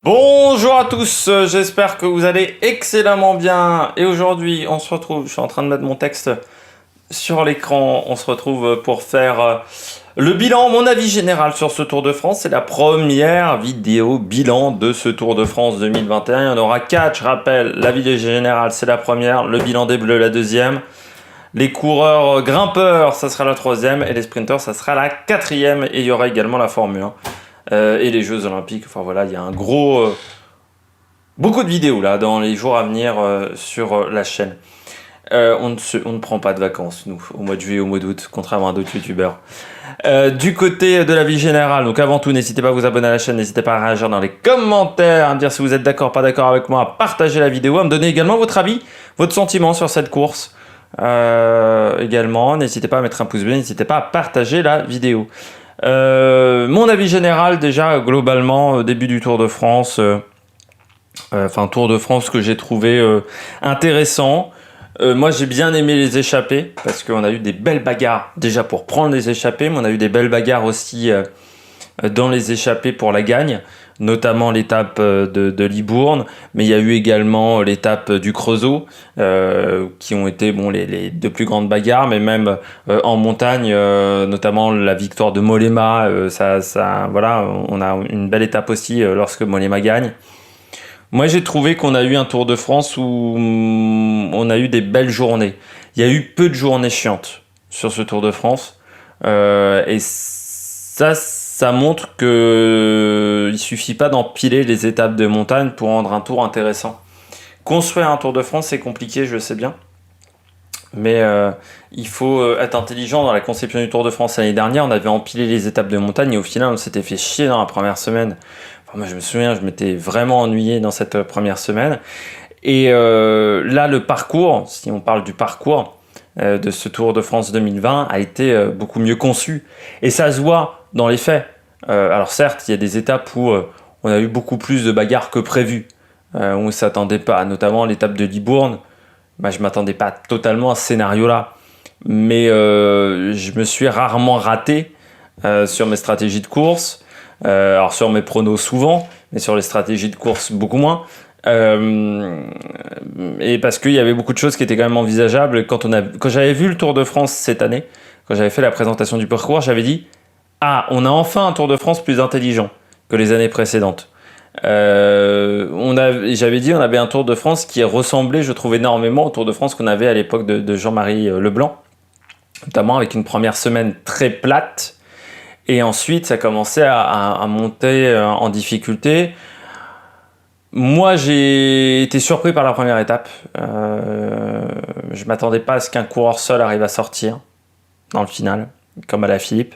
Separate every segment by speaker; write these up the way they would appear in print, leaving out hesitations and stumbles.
Speaker 1: Bonjour à tous, j'espère que vous allez excellemment bien. Et aujourd'hui, on se retrouve, je suis en train de mettre mon texte sur l'écran, on se retrouve pour faire le bilan, mon avis général sur ce Tour de France. C'est la première vidéo bilan de ce Tour de France 2021. Il y en aura 4, je rappelle, la vidéo générale c'est la première, le bilan des Bleus la deuxième. Les coureurs grimpeurs, ça sera la troisième, et les sprinteurs, ça sera la quatrième. Et il y aura également la Formule 1. Et les Jeux Olympiques, enfin voilà, il y a un gros... beaucoup de vidéos là dans les jours à venir sur la chaîne. On ne prend pas de vacances, nous, au mois de juillet, au mois d'août, contrairement à d'autres youtubeurs. Du côté de la vie générale, donc avant tout, n'hésitez pas à vous abonner à la chaîne, n'hésitez pas à réagir dans les commentaires, à me dire si vous êtes d'accord, pas d'accord avec moi, à partager la vidéo, à me donner également votre avis, votre sentiment sur cette course. Également, n'hésitez pas à mettre un pouce bleu, n'hésitez pas à partager la vidéo. Mon avis général déjà globalement au début du Tour de France, Tour de France que j'ai trouvé intéressant. Moi j'ai bien aimé les échappées parce qu'on a eu des belles bagarres déjà pour prendre les échappées, mais on a eu des belles bagarres aussi dans les échappées pour la gagne, notamment l'étape de Libourne, mais il y a eu également l'étape du Creusot, qui ont été les deux plus grandes bagarres, mais même en montagne, notamment la victoire de Mollema, voilà, on a une belle étape aussi lorsque Mollema gagne. Moi j'ai trouvé qu'on a eu un Tour de France où on a eu des belles journées. Il y a eu peu de journées chiantes sur ce Tour de France, et ça montre que il suffit pas d'empiler les étapes de montagne pour rendre un tour intéressant. Construire un Tour de France, c'est compliqué, je sais bien. Mais il faut être intelligent dans la conception du Tour de France. L'année dernière, on avait empilé les étapes de montagne et au final, on s'était fait chier dans la première semaine. Enfin, moi, je me souviens, je m'étais vraiment ennuyé dans cette première semaine. Et là, le parcours, si on parle du parcours de ce Tour de France 2020, a été beaucoup mieux conçu. Et ça se voit dans les faits. Alors certes, il y a des étapes où on a eu beaucoup plus de bagarres que prévu. On ne s'attendait pas, notamment l'étape de Libourne. Je ne m'attendais pas totalement à ce scénario-là. Mais je me suis rarement raté sur mes stratégies de course. Alors sur mes pronos souvent, mais sur les stratégies de course beaucoup moins. Et parce qu'il y avait beaucoup de choses qui étaient quand même envisageables. Quand j'avais vu le Tour de France cette année, quand j'avais fait la présentation du parcours, j'avais dit « Ah, on a enfin un Tour de France plus intelligent que les années précédentes. » J'avais dit on avait un Tour de France qui ressemblait, je trouve, énormément au Tour de France qu'on avait à l'époque de Jean-Marie Leblanc, notamment avec une première semaine très plate et ensuite ça commençait à monter en difficulté. Moi j'ai été surpris par la première étape. Je m'attendais pas à ce qu'un coureur seul arrive à sortir dans le final, comme Alaphilippe.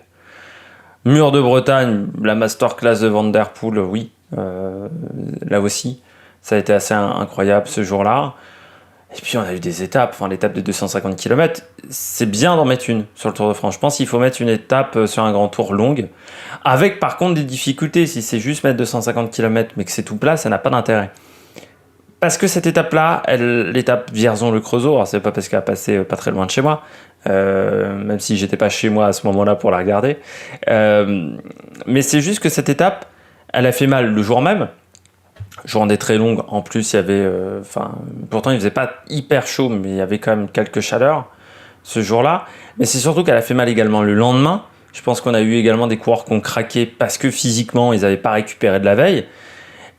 Speaker 1: Mur de Bretagne, la masterclass de Van Der Poel, oui. Là aussi, ça a été assez incroyable ce jour-là. Et puis on a eu des étapes, l'étape de 250 km, c'est bien d'en mettre une sur le Tour de France. Je pense qu'il faut mettre une étape sur un grand tour longue, avec par contre des difficultés. Si c'est juste mettre 250 km mais que c'est tout plat, ça n'a pas d'intérêt. Parce que cette étape-là, l'étape Vierzon-le Creusot, alors c'est pas parce qu'elle a passé pas très loin de chez moi, même si j'étais pas chez moi à ce moment-là pour la regarder, mais c'est juste que cette étape, elle a fait mal le jour même. Journée très longue, en plus il y avait, pourtant il faisait pas hyper chaud, mais il y avait quand même quelques chaleurs ce jour-là. Mais c'est surtout qu'elle a fait mal également le lendemain. Je pense qu'on a eu également des coureurs qui ont craqué parce que physiquement ils n'avaient pas récupéré de la veille.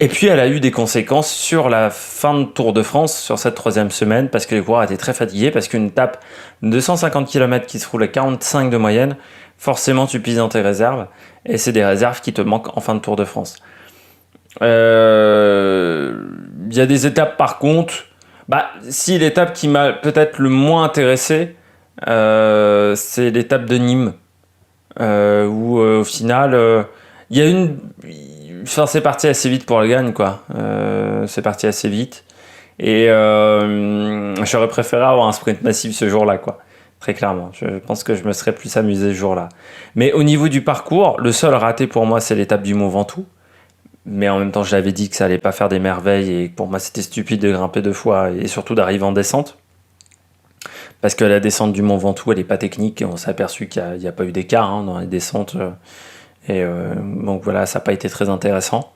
Speaker 1: Et puis elle a eu des conséquences sur la fin de Tour de France, sur cette troisième semaine, parce que les coureurs étaient très fatigués, parce qu'une étape de 250 km qui se roule à 45 de moyenne, forcément tu pises dans tes réserves, et c'est des réserves qui te manquent en fin de Tour de France. Il y a des étapes par contre, si l'étape qui m'a peut-être le moins intéressé, c'est l'étape de Nîmes, où au final, il y a c'est parti assez vite pour la gagne, quoi. C'est parti assez vite, et j'aurais préféré avoir un sprint massif ce jour-là, quoi. Très clairement, je pense que je me serais plus amusé ce jour-là. Mais au niveau du parcours, le seul raté pour moi, c'est l'étape du Mont Ventoux. Mais en même temps, je l'avais dit que ça allait pas faire des merveilles et pour moi, c'était stupide de grimper 2 fois et surtout d'arriver en descente. Parce que la descente du Mont Ventoux, elle est pas technique et on s'est aperçu qu'il n'y a pas eu d'écart dans les descentes. Donc voilà, ça n'a pas été très intéressant.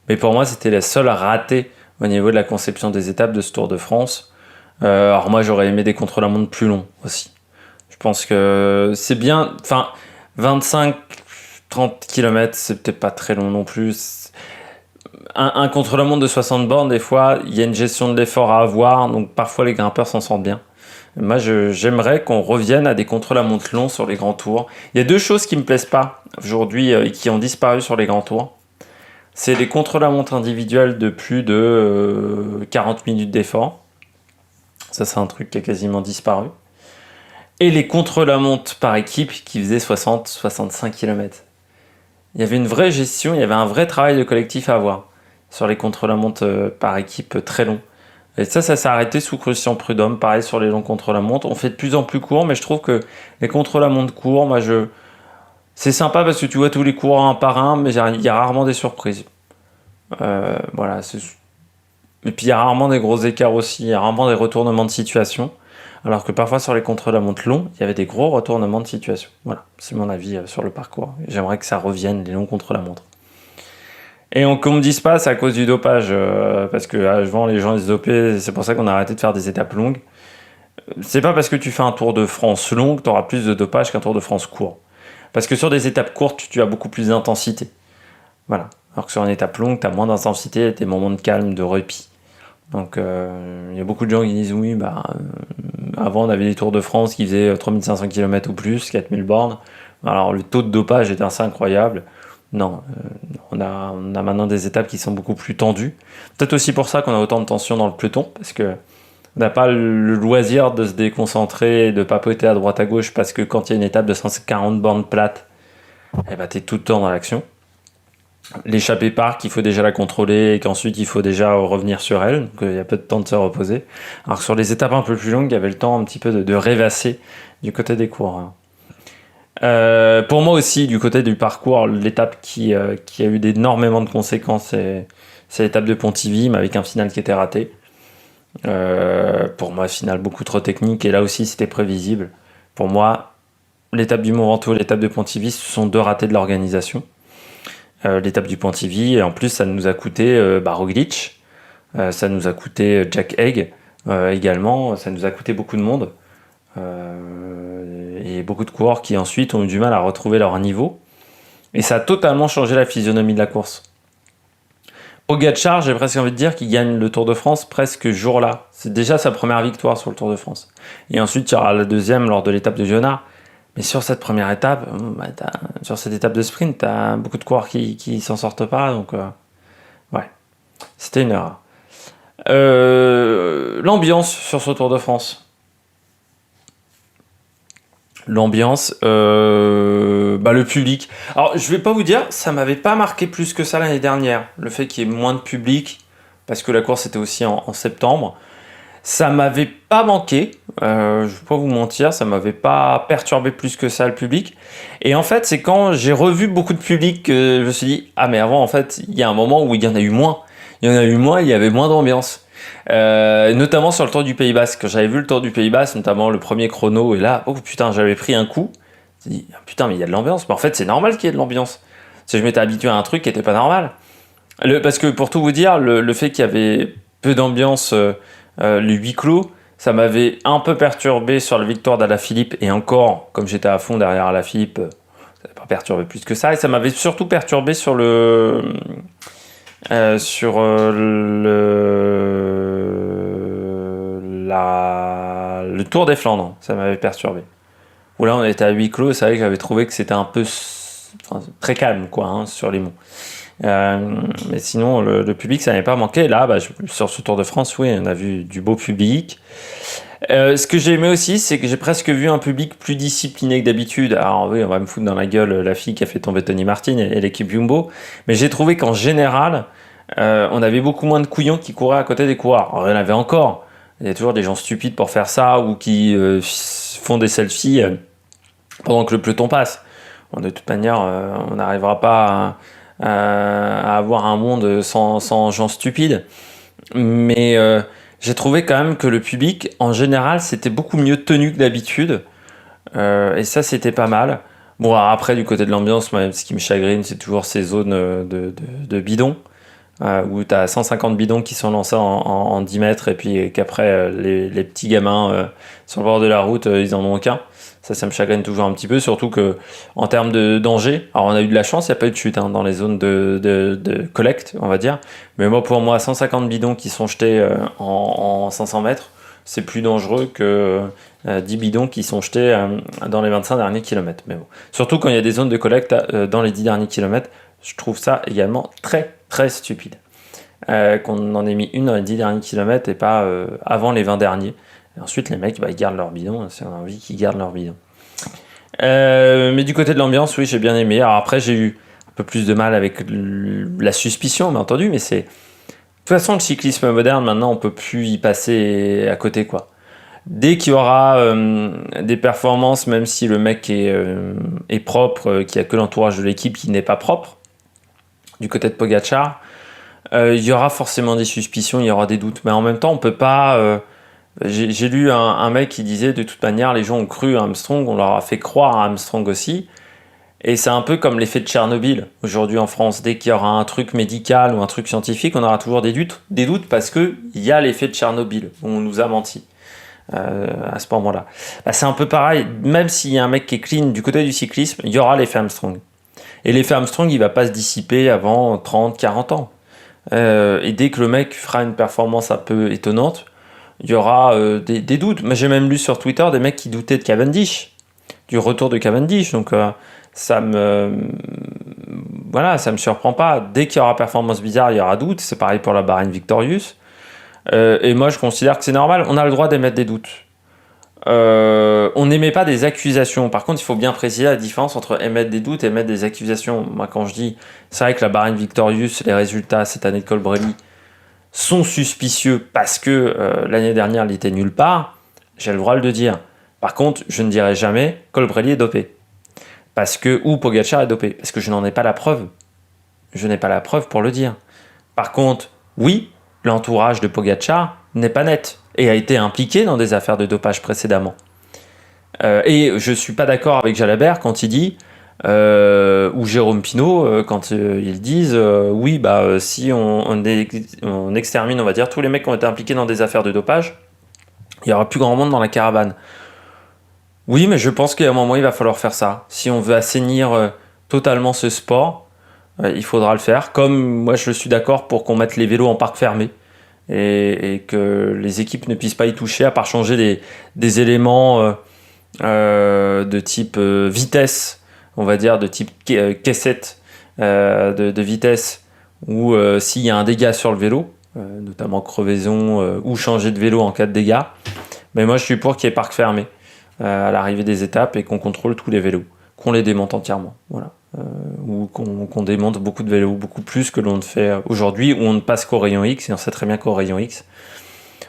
Speaker 1: Mais pour moi, c'était la seule ratée au niveau de la conception des étapes de ce Tour de France. Alors moi, j'aurais aimé des contre-la-montre plus longs aussi. Je pense que c'est bien. Enfin, 25-30 km, c'est peut-être pas très long non plus. Un contre-la-montre de 60 bornes, des fois, il y a une gestion de l'effort à avoir, donc parfois les grimpeurs s'en sortent bien. Moi, j'aimerais qu'on revienne à des contre-la-montre longs sur les grands tours. Il y a deux choses qui me plaisent pas aujourd'hui et qui ont disparu sur les grands tours. C'est les contre-la-montre individuels de plus de 40 minutes d'effort. Ça, c'est un truc qui a quasiment disparu. Et les contre-la-montre par équipe qui faisaient 60-65 km. Il y avait une vraie gestion, il y avait un vrai travail de collectif à avoir sur les contre-la-montre par équipe très longs. Et ça s'est arrêté sous Christian Prudhomme. Pareil sur les longs contre-la-montre. On fait de plus en plus court, mais je trouve que les contre-la-montre courts, c'est sympa parce que tu vois tous les coureurs un par un, mais il y a rarement des surprises. Voilà. Et puis il y a rarement des gros écarts aussi, il y a rarement des retournements de situation. Alors que parfois sur les contre-la-montre longs, il y avait des gros retournements de situation. Voilà, c'est mon avis sur le parcours. J'aimerais que ça revienne, les longs contre-la-montre. Et qu'on me dise pas, c'est à cause du dopage, parce que avant les gens ils se dopaient, c'est pour ça qu'on a arrêté de faire des étapes longues. C'est pas parce que tu fais un Tour de France long que tu auras plus de dopage qu'un Tour de France court. Parce que sur des étapes courtes, tu as beaucoup plus d'intensité. Voilà. Alors que sur une étape longue, tu as moins d'intensité et des moments de calme, de repos. Donc il y a beaucoup de gens qui disent oui, avant on avait des Tours de France qui faisaient 3500 km ou plus, 4000 bornes. Alors le taux de dopage était assez incroyable. Non, on a maintenant des étapes qui sont beaucoup plus tendues. Peut-être aussi pour ça qu'on a autant de tension dans le peloton, parce que on n'a pas le loisir de se déconcentrer et de papoter à droite à gauche, parce que quand il y a une étape de 140 bornes plates, eh ben, t'es tout le temps dans l'action. L'échappée parc, il faut déjà la contrôler et qu'ensuite il faut déjà revenir sur elle, donc il y a peu de temps de se reposer. Alors que sur les étapes un peu plus longues, il y avait le temps un petit peu de rêvasser du côté des coureurs. Pour moi aussi, du côté du parcours, l'étape qui a eu énormément de conséquences, c'est l'étape de Pontivy, mais avec un final qui était raté. Pour moi, final beaucoup trop technique, et là aussi c'était prévisible. Pour moi, l'étape du Mont Ventoux et l'étape de Pontivy, ce sont deux ratés de l'organisation. L'étape du Pontivy, et en plus ça nous a coûté Roglic, ça nous a coûté Jack Haig également, ça nous a coûté beaucoup de monde. Et beaucoup de coureurs qui ensuite ont eu du mal à retrouver leur niveau, et ça a totalement changé la physionomie de la course. Pogačar, j'ai presque envie de dire qu'il gagne le Tour de France presque jour-là. C'est déjà sa première victoire sur le Tour de France, et ensuite il y aura la deuxième lors de l'étape de Jona. Mais sur cette première étape, sur cette étape de sprint, t'as beaucoup de coureurs qui s'en sortent pas, donc ouais, c'était une erreur. L'ambiance sur ce Tour de France. L'ambiance, le public. Alors, je vais pas vous dire, ça m'avait pas marqué plus que ça l'année dernière, le fait qu'il y ait moins de public, parce que la course était aussi en septembre. Ça m'avait pas manqué, je vais pas vous mentir, ça m'avait pas perturbé plus que ça le public. Et en fait, c'est quand j'ai revu beaucoup de public que je me suis dit, ah mais avant, en fait, il y a un moment où il y en a eu moins. Il y en a eu moins, il y avait moins d'ambiance. Notamment sur le Tour du Pays Basque. Quand j'avais vu le Tour du Pays Basque, notamment le premier chrono, et là, oh putain, j'avais pris un coup. Je me suis dit, ah, putain, mais il y a de l'ambiance. Mais en fait, c'est normal qu'il y ait de l'ambiance. Parce que je m'étais habitué à un truc qui était pas normal. Parce que pour tout vous dire, le fait qu'il y avait peu d'ambiance, le huis clos, ça m'avait un peu perturbé sur la victoire d'Alaphilippe, et encore, comme j'étais à fond derrière Alaphilippe, ça n'avait pas perturbé plus que ça, et ça m'avait surtout perturbé sur le Tour des Flandres, ça m'avait perturbé. Où là on était à huis clos, c'est vrai que j'avais trouvé que c'était un peu très calme quoi, sur les monts. Mais sinon le public ça n'avait pas manqué. Là sur ce Tour de France, oui, on a vu du beau public. Ce que j'ai aimé aussi, c'est que j'ai presque vu un public plus discipliné que d'habitude. Alors oui, on va me foutre dans la gueule la fille qui a fait tomber Tony Martin et l'équipe Jumbo, mais j'ai trouvé qu'en général on avait beaucoup moins de couillons qui couraient à côté des coureurs. Alors, il y en avait encore, il y a toujours des gens stupides pour faire ça, ou qui font des selfies pendant que le peloton passe. Bon, de toute manière, on n'arrivera pas à avoir un monde sans gens stupides, mais j'ai trouvé quand même que le public, en général, c'était beaucoup mieux tenu que d'habitude, et ça, c'était pas mal. Bon, après, du côté de l'ambiance, moi, ce qui me chagrine, c'est toujours ces zones de bidon. où tu as 150 bidons qui sont lancés en 10 mètres et puis qu'après les petits gamins sur le bord de la route, ils en ont aucun. Ça me chagrine toujours un petit peu, surtout que en termes de danger, alors on a eu de la chance, il n'y a pas eu de chute dans les zones de collecte, on va dire. Mais pour moi, 150 bidons qui sont jetés en 500 mètres, c'est plus dangereux que 10 bidons qui sont jetés dans les 25 derniers kilomètres. Mais bon. Surtout quand il y a des zones de collecte dans les 10 derniers kilomètres, je trouve ça également très très stupide. Qu'on en ait mis une dans les 10 derniers kilomètres et pas avant les 20 derniers. Et ensuite, les mecs, ils gardent leur bidon. Si on a envie qu'ils gardent leur bidon. Mais du côté de l'ambiance, oui, j'ai bien aimé. Alors après, j'ai eu un peu plus de mal avec la suspicion, bien entendu, mais c'est... De toute façon, le cyclisme moderne, maintenant, on peut plus y passer à côté, quoi. Dès qu'il y aura des performances, même si le mec est propre, qu'il n'y a que l'entourage de l'équipe qui n'est pas propre, du côté de Pogacar, il y aura forcément des suspicions, il y aura des doutes. Mais en même temps, on peut pas... J'ai lu un mec qui disait, de toute manière, les gens ont cru à Armstrong, on leur a fait croire à Armstrong aussi. Et c'est un peu comme l'effet de Tchernobyl aujourd'hui en France. Dès qu'il y aura un truc médical ou un truc scientifique, on aura toujours des doutes parce qu'il y a l'effet de Tchernobyl, où on nous a menti à ce moment-là. C'est un peu pareil, même s'il y a un mec qui est clean du côté du cyclisme, il y aura l'effet Armstrong. Et l'effet Armstrong, il ne va pas se dissiper avant 30, 40 ans. Et dès que le mec fera une performance un peu étonnante, il y aura des doutes. Mais j'ai même lu sur Twitter des mecs qui doutaient de Cavendish, du retour de Cavendish. Donc ça me surprend pas. Dès qu'il y aura performance bizarre, il y aura doute. C'est pareil pour la Bahrain Victorious. Et moi, je considère que c'est normal. On a le droit d'émettre des doutes. On n'émet pas des accusations. Par contre, il faut bien préciser la différence entre émettre des doutes et émettre des accusations. Moi, quand je dis, c'est vrai que la Bahrain Victorious, les résultats cette année de Colbrelli sont suspicieux parce que l'année dernière, il était nulle part, j'ai le droit de le dire. Par contre, je ne dirai jamais Colbrelli est dopé. Ou Pogacar est dopé. Parce que je n'en ai pas la preuve. Je n'ai pas la preuve pour le dire. Par contre, oui, l'entourage de Pogacar n'est pas net et a été impliqué dans des affaires de dopage précédemment. Et je ne suis pas d'accord avec Jalabert quand il dit, ou Jérôme Pinault, quand ils disent si on extermine, on va dire, tous les mecs qui ont été impliqués dans des affaires de dopage, il n'y aura plus grand monde dans la caravane. Oui, mais je pense qu'à un moment, il va falloir faire ça. Si on veut assainir totalement ce sport, il faudra le faire. Comme moi, je suis d'accord pour qu'on mette les vélos en parc fermé et que les équipes ne puissent pas y toucher, à part changer des éléments de type vitesse, on va dire, de type caissette de vitesse, ou s'il y a un dégât sur le vélo, notamment crevaison, ou changer de vélo en cas de dégâts. Mais moi, je suis pour qu'il y ait parc fermé à l'arrivée des étapes et qu'on contrôle tous les vélos, qu'on les démonte entièrement, voilà. Ou qu'on démonte beaucoup de vélos, beaucoup plus que l'on ne fait aujourd'hui, où on ne passe qu'au rayon X, et on sait très bien qu'au rayon X,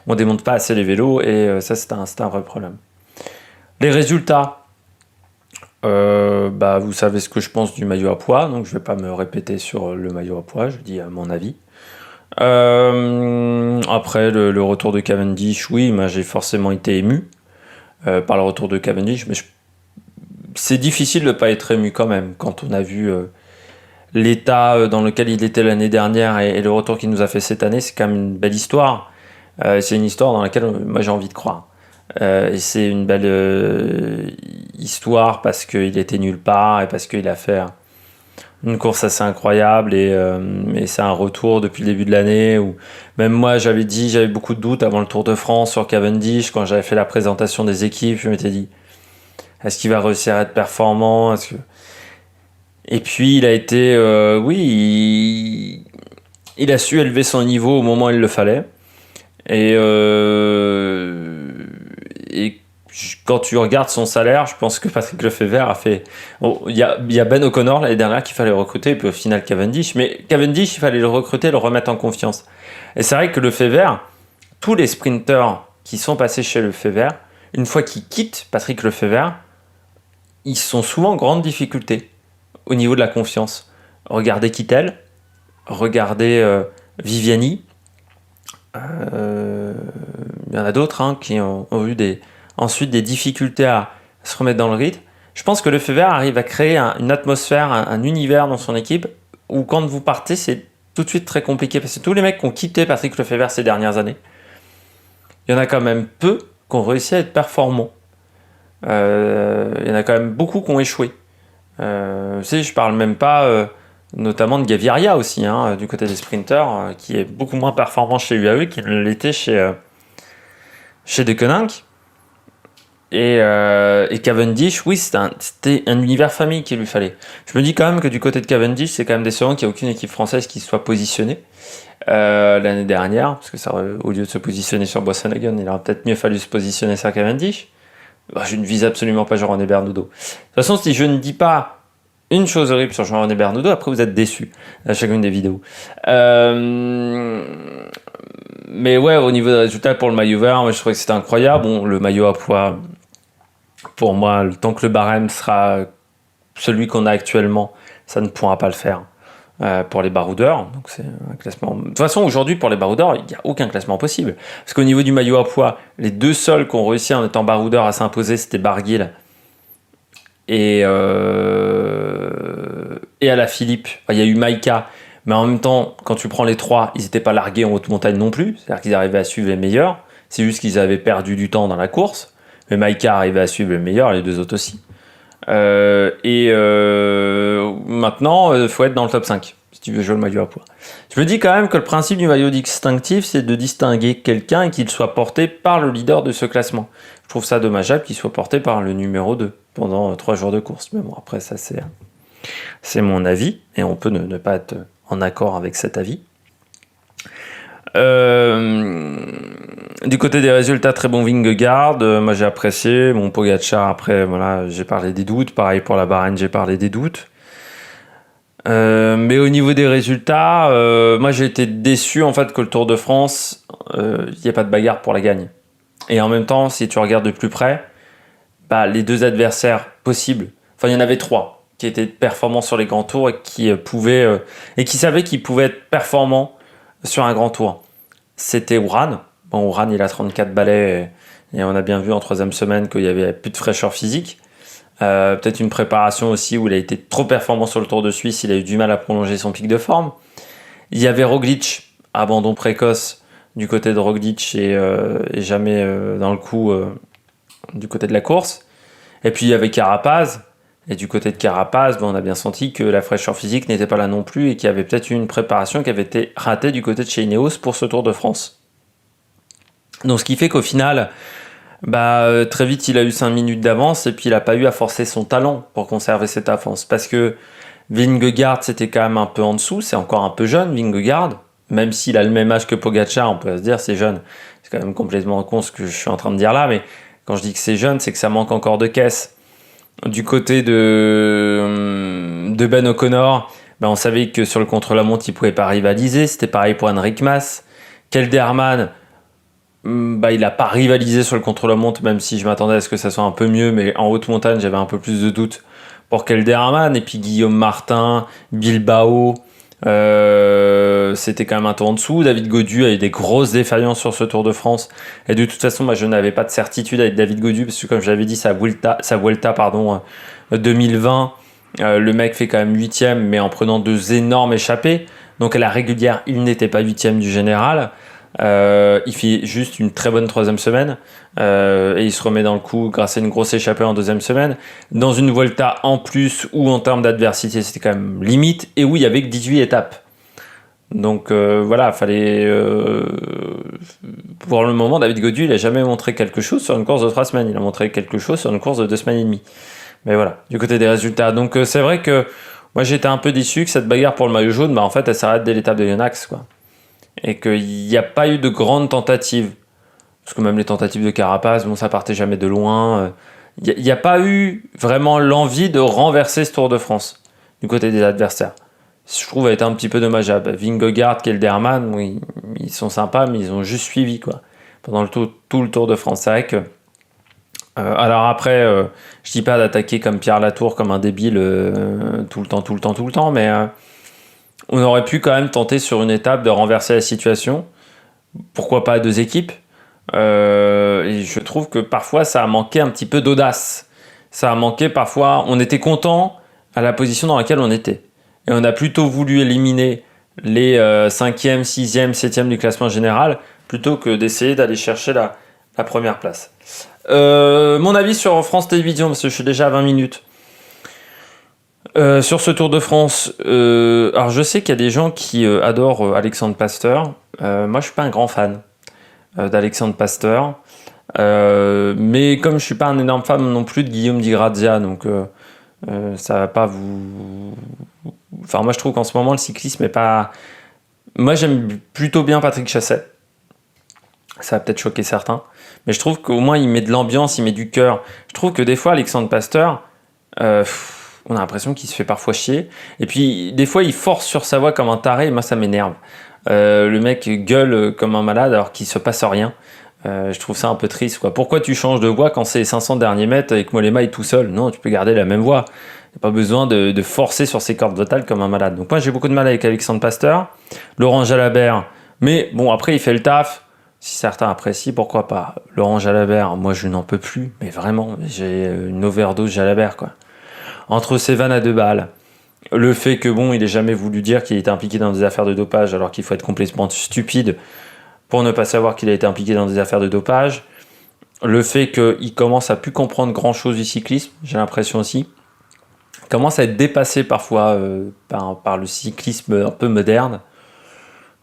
Speaker 1: on démonte pas assez les vélos, et ça, c'est un vrai problème. Les résultats, vous savez ce que je pense du maillot à pois, donc je ne vais pas me répéter sur le maillot à pois, je dis mon avis. Après, le retour de Cavendish, oui, moi j'ai forcément été ému par le retour de Cavendish, mais c'est difficile de ne pas être ému quand même, quand on a vu l'état dans lequel il était l'année dernière et le retour qu'il nous a fait cette année. C'est quand même une belle histoire. C'est une histoire dans laquelle moi j'ai envie de croire. Et c'est une belle histoire parce qu'il était nulle part et parce qu'il a fait une course assez incroyable et c'est un retour depuis le début de l'année où même moi j'avais beaucoup de doutes avant le Tour de France sur Cavendish. Quand j'avais fait la présentation des équipes, je m'étais dit, est-ce qu'il va réussir à être performant? Et puis il a été il a su élever son niveau au moment où il le fallait. Et quand tu regardes son salaire, je pense que Patrick Lefebvre a fait... Il y a Ben O'Connor l'année dernière qu'il fallait recruter, et puis au final Cavendish. Mais Cavendish, il fallait le recruter, le remettre en confiance. Et c'est vrai que Lefebvre, tous les sprinteurs qui sont passés chez Lefebvre, une fois qu'ils quittent Patrick Lefebvre, ils sont souvent en grande difficulté au niveau de la confiance. Regardez Kittel, regardez Viviani. Il y en a d'autres qui ont eu ensuite des difficultés à se remettre dans le rythme. Je pense que Lefebvre arrive à créer une atmosphère, un univers dans son équipe où quand vous partez, c'est tout de suite très compliqué parce que tous les mecs qui ont quitté Patrick Lefebvre ces dernières années, il y en a quand même peu qui ont réussi à être performants. Il y en a quand même beaucoup qui ont échoué. Je parle même pas notamment de Gaviria aussi, hein, du côté des sprinters, qui est beaucoup moins performant chez UAE qu'il ne l'était chez De Koninck. Et Cavendish, oui, c'était un univers famille qu'il lui fallait. Je me dis quand même que du côté de Cavendish, c'est quand même décevant qu'il n'y ait aucune équipe française qui soit positionnée l'année dernière, parce que ça, au lieu de se positionner sur Boasson-Hagen, il aurait peut-être mieux fallu se positionner sur Cavendish. Je ne vise absolument pas Jean-René Bernodeau. De toute façon, si je ne dis pas une chose horrible sur Jean-René Bernodeau, après vous êtes déçus à chacune des vidéos. Mais ouais, au niveau des résultats pour le maillot vert, moi, je trouvais que c'était incroyable. Bon, le maillot à poids, pour moi, le temps que le barème sera celui qu'on a actuellement, ça ne pourra pas le faire pour les baroudeurs. Donc c'est un classement. De toute façon, aujourd'hui, pour les baroudeurs, il n'y a aucun classement possible. Parce qu'au niveau du maillot à poids, les deux seuls qui ont réussi en étant baroudeurs à s'imposer, c'était Barguil et Alaphilippe. Il y a eu Maïka, mais en même temps, quand tu prends les trois, ils n'étaient pas largués en haute montagne non plus. C'est-à-dire qu'ils arrivaient à suivre les meilleurs. C'est juste qu'ils avaient perdu du temps dans la course. Mais Maïka arrivait à suivre les meilleurs, les deux autres aussi. Maintenant, il faut être dans le top 5 si tu veux jouer le maillot à poids. Je me dis quand même que le principe du maillot distinctif, c'est de distinguer quelqu'un et qu'il soit porté par le leader de ce classement. Je trouve ça dommageable qu'il soit porté par le numéro 2 pendant 3 jours de course. Mais bon, après, ça, c'est mon avis et on peut ne pas être en accord avec cet avis. Du côté des résultats, très bon Vingegaard, moi j'ai apprécié. Mon Pogacar, après, voilà, j'ai parlé des doutes. Pareil pour la Bahreïn, j'ai parlé des doutes. Mais au niveau des résultats, moi j'ai été déçu en fait que le Tour de France, il n'y a pas de bagarre pour la gagne. Et en même temps, si tu regardes de plus près, les deux adversaires possibles, enfin il y en avait 3 qui étaient performants sur les grands tours et qui pouvaient et qui savaient qu'ils pouvaient être performants sur un grand tour. C'était Uran. Bon, Uran, il a 34 balais et on a bien vu en 3e semaine qu'il y avait plus de fraîcheur physique. Peut-être une préparation aussi où il a été trop performant sur le Tour de Suisse, il a eu du mal à prolonger son pic de forme. Il y avait Roglic, abandon précoce du côté de Roglic et jamais dans le coup du côté de la course. Et puis il y avait Carapaz. Et du côté de Carapaz, on a bien senti que la fraîcheur physique n'était pas là non plus et qu'il y avait peut-être eu une préparation qui avait été ratée du côté de chez Ineos pour ce Tour de France. Donc ce qui fait qu'au final, très vite il a eu 5 minutes d'avance et puis il n'a pas eu à forcer son talent pour conserver cette avance. Parce que Vingegaard, c'était quand même un peu en dessous, c'est encore un peu jeune Vingegaard, même s'il a le même âge que Pogacar, on peut se dire c'est jeune. C'est quand même complètement con ce que je suis en train de dire là, mais quand je dis que c'est jeune, c'est que ça manque encore de caisse. Du côté de Ben O'Connor, on savait que sur le contre-la-montre, il ne pouvait pas rivaliser. C'était pareil pour Henrik Mas. Kelderman, il n'a pas rivalisé sur le contre-la-montre, même si je m'attendais à ce que ça soit un peu mieux. Mais en haute montagne, j'avais un peu plus de doutes pour Kelderman. Et puis Guillaume Martin, Bilbao, c'était quand même un tour en dessous. David Gaudu a eu des grosses défaillances sur ce Tour de France et de toute façon moi je n'avais pas de certitude avec David Gaudu parce que comme je l'avais dit sa Vuelta 2020 le mec fait quand même 8ème mais en prenant 2 énormes échappées, donc à la régulière il n'était pas 8ème du général. Il fait juste une très bonne 3e semaine et il se remet dans le coup grâce à une grosse échappée en 2e semaine dans une Vuelta en plus où en termes d'adversité c'était quand même limite et où il y avait que 18 étapes. Donc voilà, fallait pour le moment David Gaudu il a jamais montré quelque chose sur une course de 3 semaines, il a montré quelque chose sur une course de 2 semaines et demie. Mais voilà, du côté des résultats, donc c'est vrai que moi j'étais un peu déçu que cette bagarre pour le maillot jaune, en fait elle s'arrête dès l'étape de Yonax quoi. Et qu'il n'y a pas eu de grandes tentatives. Parce que même les tentatives de Carapaz, ça partait jamais de loin. Il n'y a pas eu vraiment l'envie de renverser ce Tour de France du côté des adversaires. Je trouve a été un petit peu dommageable. Vingegaard, Kelderman, oui, ils sont sympas, mais ils ont juste suivi quoi. Pendant tout le Tour de France. C'est vrai que... alors après, je dis pas d'attaquer comme Pierre Latour, comme un débile tout le temps, mais... on aurait pu quand même tenter sur une étape de renverser la situation. Pourquoi pas à 2 équipes et je trouve que parfois ça a manqué un petit peu d'audace. Ça a manqué parfois, on était content à la position dans laquelle on était. Et on a plutôt voulu éliminer les 5e, 6e, 7e du classement général, plutôt que d'essayer d'aller chercher la première place. Mon avis sur France Télévisions, parce que je suis déjà à 20 minutes. Sur ce Tour de France, alors je sais qu'il y a des gens qui adorent Alexandre Pasteur. Moi, je suis pas un grand fan d'Alexandre Pasteur. Mais comme je suis pas un énorme fan non plus de Guillaume Di Grazia, donc ça va pas vous... Enfin, moi, je trouve qu'en ce moment, le cyclisme est pas... Moi, j'aime plutôt bien Patrick Chasset. Ça va peut-être choquer certains. Mais je trouve qu'au moins, il met de l'ambiance, il met du cœur. Je trouve que des fois, Alexandre Pasteur, on a l'impression qu'il se fait parfois chier. Et puis, des fois, il force sur sa voix comme un taré. Et moi, ça m'énerve. Le mec gueule comme un malade alors qu'il se passe rien. Je trouve ça un peu triste, quoi. Pourquoi tu changes de voix quand c'est les 500 derniers mètres et que Mollema est tout seul? Non, tu peux garder la même voix. Il n'y a pas besoin de forcer sur ses cordes vocales comme un malade. Donc moi, j'ai beaucoup de mal avec Alexandre Pasteur. Laurent Jalabert. Mais bon, après, il fait le taf. Si certains apprécient, pourquoi pas. Laurent Jalabert, moi, je n'en peux plus. Mais vraiment, j'ai une overdose Jalabert, quoi. Entre ses vannes à 2 balles, le fait que, bon, il ait jamais voulu dire qu'il était impliqué dans des affaires de dopage alors qu'il faut être complètement stupide pour ne pas savoir qu'il a été impliqué dans des affaires de dopage. Le fait qu'il commence à plus comprendre grand-chose du cyclisme, j'ai l'impression aussi. Il commence à être dépassé parfois par le cyclisme un peu moderne.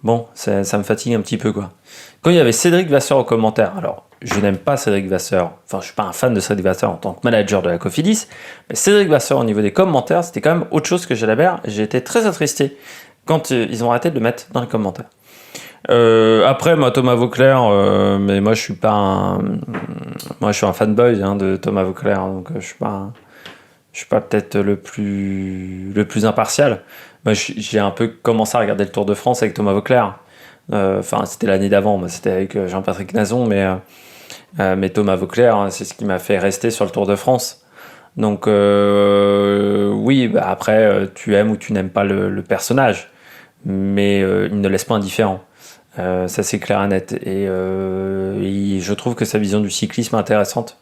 Speaker 1: Bon, ça me fatigue un petit peu, quoi. Quand il y avait Cédric Vasseur au commentaire, alors je n'aime pas Cédric Vasseur, enfin je suis pas un fan de Cédric Vasseur en tant que manager de la Cofidis, mais Cédric Vasseur au niveau des commentaires, c'était quand même autre chose que Jalabert. J'ai été très attristé quand ils ont arrêté de le mettre dans les commentaires. Après, moi, Thomas Vauclair, mais moi je suis pas moi je suis un fanboy de Thomas Vauclair, donc je suis pas peut-être le plus impartial. Moi, j'ai un peu commencé à regarder le Tour de France avec Thomas Vauclair. Enfin, c'était l'année d'avant, moi c'était avec Jean-Patrick Nazon, mais Thomas Vauclair, c'est ce qui m'a fait rester sur le Tour de France. Donc oui, bah, après, tu aimes ou tu n'aimes pas le personnage, mais il ne laisse pas indifférent. Ça c'est clair et net. Et je trouve que sa vision du cyclisme est intéressante.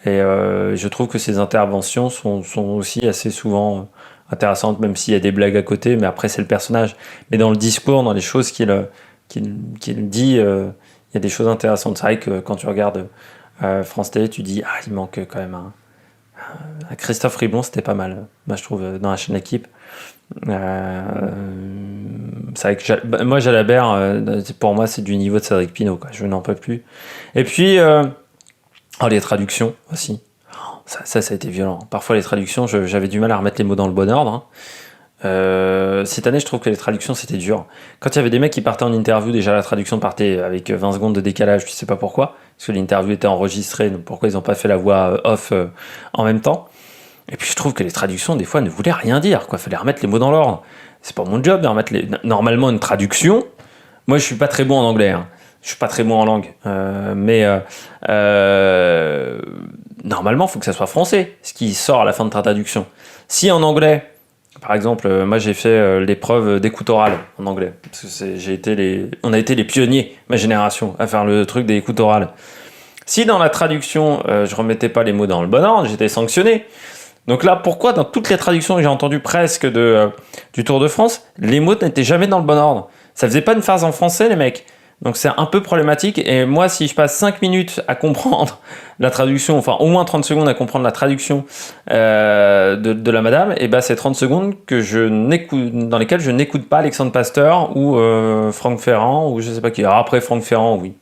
Speaker 1: Et je trouve que ses interventions sont aussi assez souvent intéressantes, même s'il y a des blagues à côté, mais après c'est le personnage. Mais dans le discours, dans les choses qu'il dit, il y a des choses intéressantes. C'est vrai que quand tu regardes France Télé, tu dis « Ah, il manque quand même un Christophe Riblon, c'était pas mal, moi je trouve, dans la chaîne équipe. C'est vrai que moi Jalabert, pour moi c'est du niveau de Cédric Pinault, quoi. Je n'en peux plus. Et puis les traductions aussi, ça a été violent. Parfois les traductions, j'avais du mal à remettre les mots dans le bon ordre. Cette année je trouve que les traductions c'était dur. Quand il y avait des mecs qui partaient en interview, déjà la traduction partait avec 20 secondes de décalage, je sais pas pourquoi, parce que l'interview était enregistrée, donc pourquoi ils n'ont pas fait la voix off en même temps. Et puis je trouve que les traductions des fois ne voulaient rien dire, quoi. Fallait remettre les mots dans l'ordre. C'est pas mon job de remettre normalement une traduction. Moi je suis pas très bon en anglais, je suis pas très bon en langue, mais normalement il faut que ça soit français ce qui sort à la fin de ta traduction. Si en anglais, par exemple, moi j'ai fait l'épreuve d'écoute orale en anglais, parce que on a été les pionniers, ma génération, à faire le truc des écoutes orales. Si dans la traduction je remettais pas les mots dans le bon ordre, j'étais sanctionné. Donc là, pourquoi dans toutes les traductions que j'ai entendues presque du Tour de France, les mots n'étaient jamais dans le bon ordre? Ça faisait pas une phrase en français, les mecs. Donc c'est un peu problématique. Et moi, si je passe 5 minutes à comprendre la traduction, enfin au moins 30 secondes à comprendre la traduction de la madame, et ben c'est 30 secondes dans lesquelles je n'écoute pas Alexandre Pasteur ou Franck Ferrand ou je sais pas qui. Alors après Franck Ferrand, oui.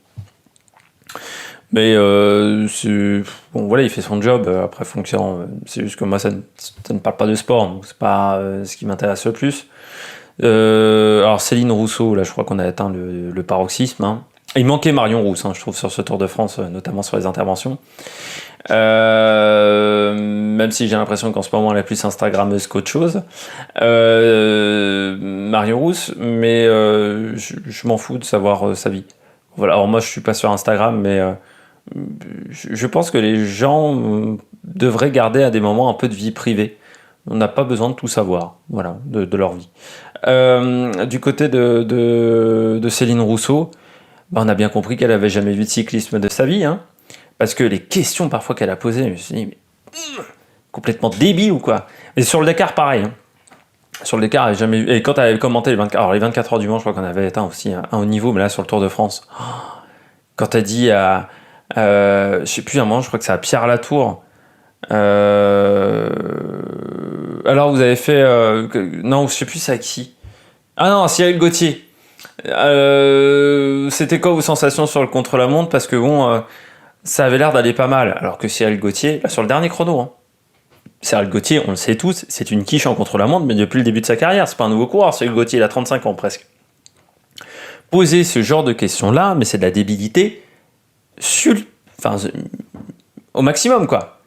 Speaker 1: Mais bon, voilà, il fait son job. Après, fonction, c'est juste que moi, ça ne parle pas de sport, donc c'est pas ce qui m'intéresse le plus. Alors, Céline Rousseau, là, je crois qu'on a atteint le paroxysme. Il manquait Marion Rousse, je trouve, sur ce Tour de France, notamment sur les interventions. Même si j'ai l'impression qu'en ce moment, elle est plus Instagrammeuse qu'autre chose. Marion Rousse, mais je m'en fous de savoir sa vie. Voilà, alors moi, je suis pas sur Instagram, mais je pense que les gens devraient garder à des moments un peu de vie privée. On n'a pas besoin de tout savoir, voilà, de leur vie. Du côté de Céline Rousseau, on a bien compris qu'elle avait jamais vu de cyclisme de sa vie, parce que les questions parfois qu'elle a posées, je me suis dit, mais, complètement débile ou quoi. Et sur le Dakar, pareil. Sur le Dakar, j'avais jamais vu. Et quand tu avais commenté les 24, alors les 24 heures du Mans, je crois qu'on avait atteint aussi un haut niveau, mais là sur le Tour de France, quand tu as dit à, je sais plus un moment, je crois que c'est à Pierre Latour. Alors vous avez fait, non, je sais plus c'est à qui. Ah non, Cyril Gauthier. C'était quoi vos sensations sur le contre-la-montre? Parce que bon, ça avait l'air d'aller pas mal. Alors que Cyril Gauthier, là, sur le dernier chrono, hein. Cyril Gauthier, on le sait tous, c'est une quiche en contre-la-montre, mais depuis le début de sa carrière, c'est pas un nouveau coureur. Cyril Gauthier, il a 35 ans presque. Poser ce genre de questions-là, mais c'est de la débilité au maximum, quoi.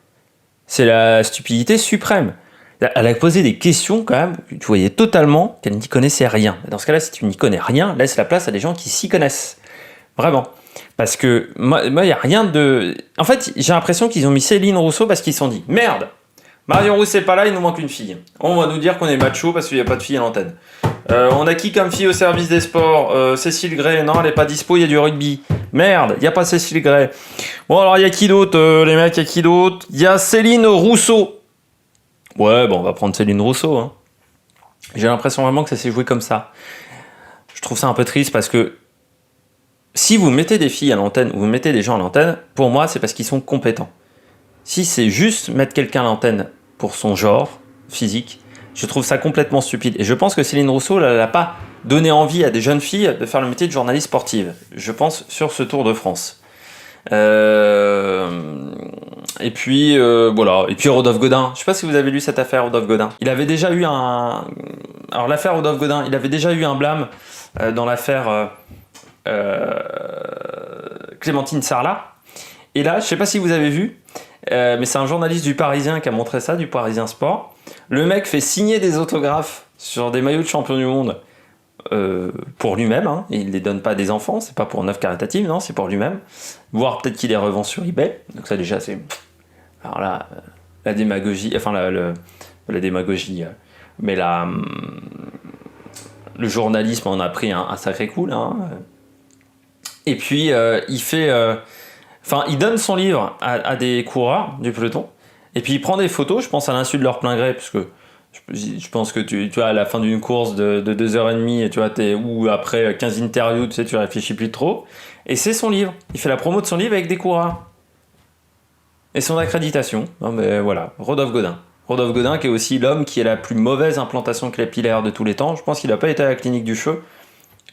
Speaker 1: C'est la stupidité suprême. Elle a posé des questions quand même, tu voyais totalement qu'elle n'y connaissait rien. Dans ce cas-là, si tu n'y connais rien, laisse la place à des gens qui s'y connaissent. Vraiment. Parce que moi, il n'y a rien de... En fait, j'ai l'impression qu'ils ont mis Céline Rousseau parce qu'ils se sont dit « Merde, Marion Rousse n'est pas là, il nous manque une fille. On va nous dire qu'on est macho parce qu'il n'y a pas de fille à l'antenne. On a qui comme fille au service des sports? Cécile Gray, non, elle n'est pas dispo, il y a du rugby. Merde, il n'y a pas Cécile Gray. Bon, alors il y a qui d'autre, les mecs, il y a qui d'autre? Il y a Céline Rousseau. Ouais, bon, on va prendre Céline Rousseau. Hein. J'ai l'impression vraiment que ça s'est joué comme ça. Je trouve ça un peu triste parce que si vous mettez des filles à l'antenne ou vous mettez des gens à l'antenne, pour moi, c'est parce qu'ils sont compétents. Si c'est juste mettre quelqu'un à l'antenne pour son genre physique, je trouve ça complètement stupide. Et je pense que Céline Rousseau, elle n'a pas donné envie à des jeunes filles de faire le métier de journaliste sportive. Je pense sur ce Tour de France. Et puis voilà. Et puis Rodolphe Godin. Je sais pas si vous avez lu cette affaire Rodolphe Godin. Il avait déjà eu un. Alors l'affaire Rodolphe Godin, il avait déjà eu un blâme dans l'affaire Clémentine Sarlat. Et là, je sais pas si vous avez vu, mais c'est un journaliste du Parisien qui a montré ça, du Parisien Sport. Le mec fait signer des autographes sur des maillots de champion du monde. Pour lui-même, hein. Il ne les donne pas à des enfants, c'est pas pour une œuvre caritative, non, c'est pour lui-même. Voire peut-être qu'il les revend sur eBay. Donc ça déjà c'est. Alors là, la démagogie, enfin la démagogie, mais le journalisme en a pris un sacré coup là. Hein. Et puis il fait, il donne son livre à des coureurs du peloton. Et puis il prend des photos, je pense à l'insu de leur plein gré, parce que je pense que tu vois, à la fin d'une course de 2h30, tu vois, ou après 15 interviews, tu sais, tu réfléchis plus trop. Et c'est son livre. Il fait la promo de son livre avec des coureurs. Et son accréditation. Non, mais voilà, Rodolphe Godin. Rodolphe Godin, qui est aussi l'homme qui a la plus mauvaise implantation capillaire de tous les temps. Je pense qu'il n'a pas été à la clinique du cheveu.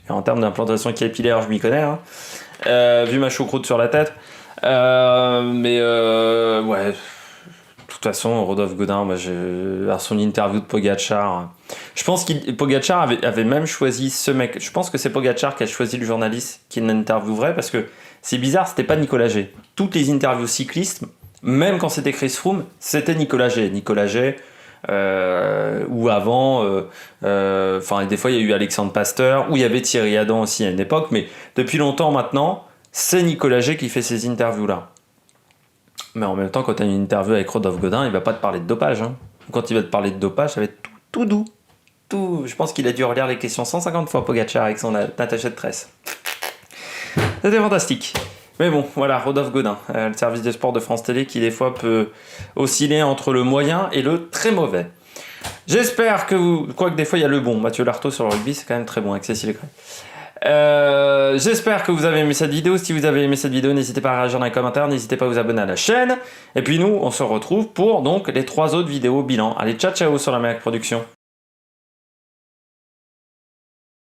Speaker 1: Et en termes d'implantation capillaire, je m'y connais, hein. Vu ma choucroute sur la tête. Ouais. De toute façon, Rodolphe Godin, à son interview de Pogacar, je pense que Pogacar avait même choisi ce mec. Je pense que c'est Pogacar qui a choisi le journaliste qui l'interviewerait parce que c'est bizarre, c'était pas Nicolas G. Toutes les interviews cyclistes, même quand c'était Chris Froome, c'était Nicolas G. Nicolas G, ou avant, des fois il y a eu Alexandre Pasteur, ou il y avait Thierry Adam aussi à une époque, mais depuis longtemps maintenant, c'est Nicolas G qui fait ces interviews-là. Mais en même temps, quand tu as une interview avec Rodolphe Godin, il va pas te parler de dopage. Hein. Quand il va te parler de dopage, ça va être tout doux. Je pense qu'il a dû relire les questions 150 fois Pogacar avec son attaché de presse. C'était fantastique. Mais bon, voilà, Rodolphe Godin, le service des sports de France Télé qui des fois peut osciller entre le moyen et le très mauvais. J'espère que vous... Quoique des fois il y a le bon. Mathieu Lartaud sur le rugby, c'est quand même très bon avec Cécile Gray. J'espère que vous avez aimé cette vidéo. Si vous avez aimé cette vidéo, n'hésitez pas à réagir dans les commentaires, n'hésitez pas à vous abonner à la chaîne. Et puis nous, on se retrouve pour donc les 3 autres vidéos bilan. Allez, ciao ciao sur la Méric Production.